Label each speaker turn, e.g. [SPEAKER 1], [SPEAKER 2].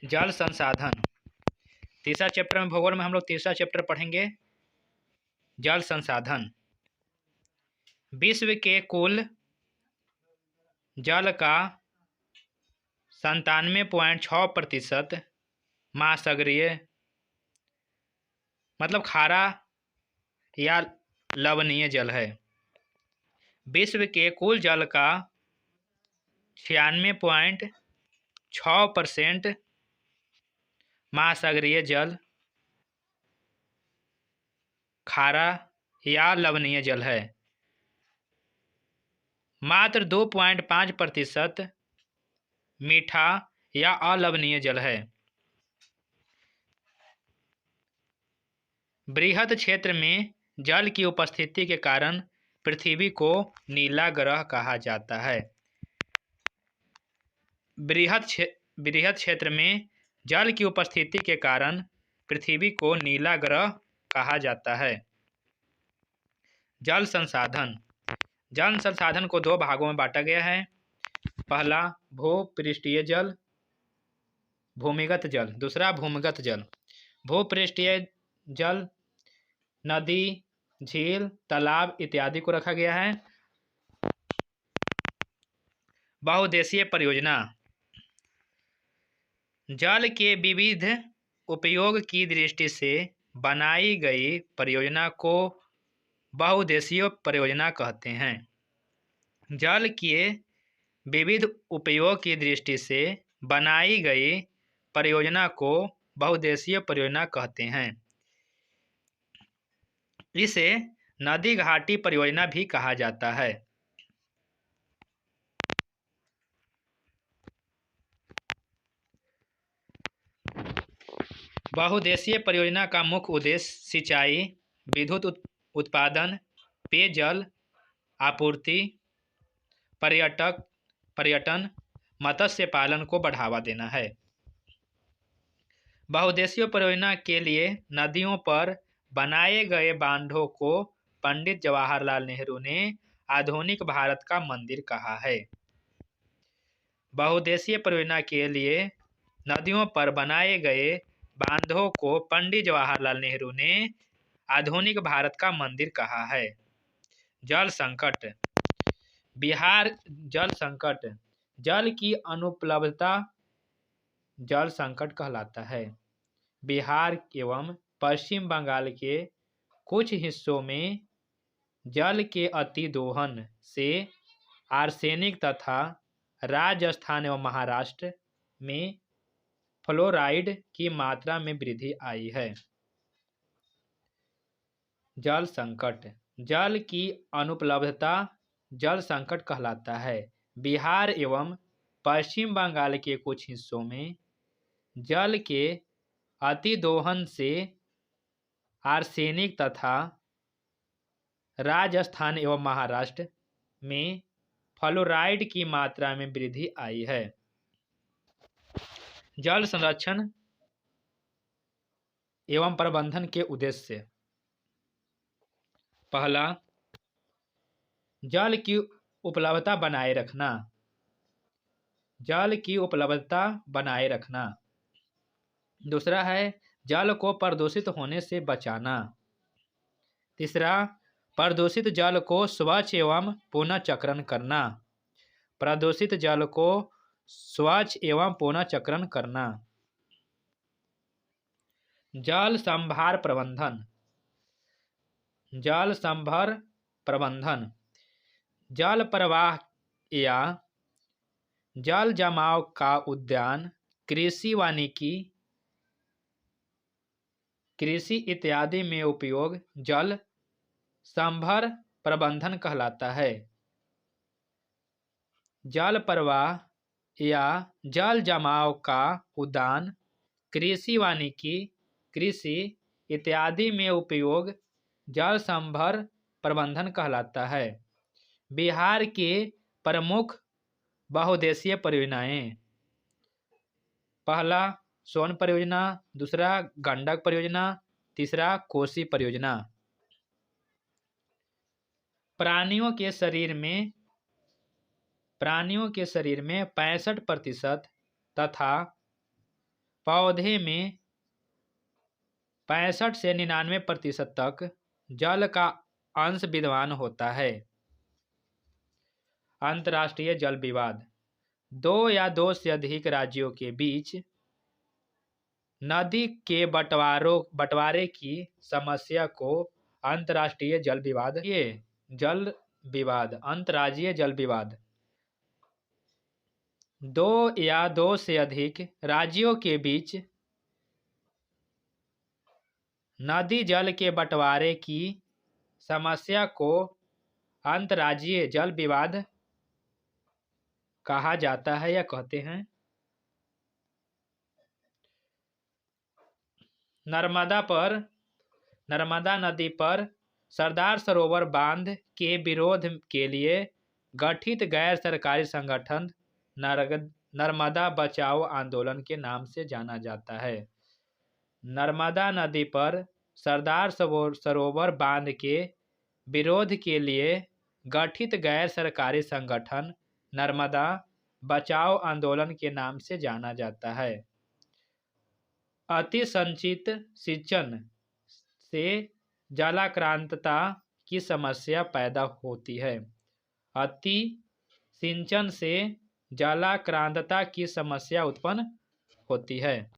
[SPEAKER 1] जल संसाधन। तीसरा चैप्टर में भूगोल में हम लोग तीसरा चैप्टर पढ़ेंगे जल संसाधन। विश्व के कुल जल का 97.6% महासागरीय मतलब खारा या लवणीय जल है। विश्व के कुल जल का 96.6% महासागरीय जल खारा या लवणीय जल है। मात्र 2.5% मीठा या अलवणीय जल है। बृहद क्षेत्र में जल की उपस्थिति के कारण पृथ्वी को नीला ग्रह कहा जाता है। बृहद क्षेत्र में जल की उपस्थिति के कारण पृथ्वी को नीला ग्रह कहा जाता है। जल संसाधन। जल संसाधन को दो भागों में बांटा गया है। पहला भूपृष्ठीय जल, भूमिगत जल। दूसरा भूमिगत जल। भूपृष्ठीय जल नदी, झील, तालाब इत्यादि को रखा गया है। बहुउद्देशीय परियोजना। जल के विविध उपयोग की दृष्टि से बनाई गई परियोजना को बहुउद्देशीय परियोजना कहते हैं। जल के विविध उपयोग की दृष्टि से बनाई गई परियोजना को बहुउद्देशीय परियोजना कहते हैं। इसे नदी घाटी परियोजना भी कहा जाता है। बहुउद्देशीय परियोजना का मुख्य उद्देश्य सिंचाई, विद्युत उत्पादन, पेयजल आपूर्ति, पर्यटन, मत्स्य पालन को बढ़ावा देना है। बहुउद्देशीय परियोजना के लिए नदियों पर बनाए गए बांधों को पंडित जवाहरलाल नेहरू ने आधुनिक भारत का मंदिर कहा है। बहुउद्देशीय परियोजना के लिए नदियों पर बनाए गए बांधों को पंडित जवाहरलाल नेहरू ने आधुनिक भारत का मंदिर कहा है। जल संकट। बिहार जल संकट। जल की अनुपलब्धता जल संकट कहलाता है। बिहार एवं पश्चिम बंगाल के कुछ हिस्सों में जल के अतिदोहन से आर्सेनिक तथा राजस्थान एवं महाराष्ट्र में फ्लोराइड की मात्रा में वृद्धि आई है। जल संकट। जल की अनुपलब्धता जल संकट कहलाता है। बिहार एवं पश्चिम बंगाल के कुछ हिस्सों में जल के अतिदोहन से आर्सेनिक तथा राजस्थान एवं महाराष्ट्र में फ्लोराइड की मात्रा में वृद्धि आई है। जल संरक्षण एवं प्रबंधन के उद्देश्य। पहला, जल की उपलब्धता बनाए रखना। जल की उपलब्धता बनाए रखना। दूसरा है जल को प्रदूषित होने से बचाना। तीसरा, प्रदूषित जल को स्वच्छ एवं पुनः चक्रण करना। प्रदूषित जल को स्वच्छ एवं पुनः चक्रण करना। जल संभार प्रबंधन। जल संभर प्रबंधन जल प्रवाह या जल जमाव का उद्यान, कृषि, वानिकी, कृषि इत्यादि में उपयोग जल संभर प्रबंधन कहलाता है। जल प्रवाह या जल जमाव का उद्यान, कृषि, वानिकी, कृषि इत्यादि में उपयोग जल संभर प्रबंधन कहलाता है। बिहार के प्रमुख बहुउद्देशीय परियोजनाएं। पहला सोन परियोजना, दूसरा गंडक परियोजना, तीसरा कोसी परियोजना। प्राणियों के शरीर में 65% तथा पौधे में 65 से 99% तक जल का अंश विद्यमान होता है। अंतर्राष्ट्रीय जल विवाद। दो या दो से अधिक राज्यों के बीच नदी के बंटवारे की समस्या को अंतर्राष्ट्रीय जल विवाद अंतर्राज्यीय जल विवाद। दो या दो से अधिक राज्यों के बीच नदी जल के बंटवारे की समस्या को अंतर्राज्यीय जल विवाद कहा जाता है या कहते हैं। नर्मदा नदी पर सरदार सरोवर बांध के विरोध के लिए गठित गैर सरकारी संगठन नर्मदा बचाओ आंदोलन के नाम से जाना जाता है। नर्मदा नदी पर सरदार सरोवर बांध के विरोध के लिए गठित गैर सरकारी संगठन नर्मदा बचाओ आंदोलन के नाम से जाना जाता है। अतिसंचित सिंचन से जलाक्रांतता की समस्या पैदा होती है। अति सिंचन से जलाक्रांतता की समस्या उत्पन्न होती है।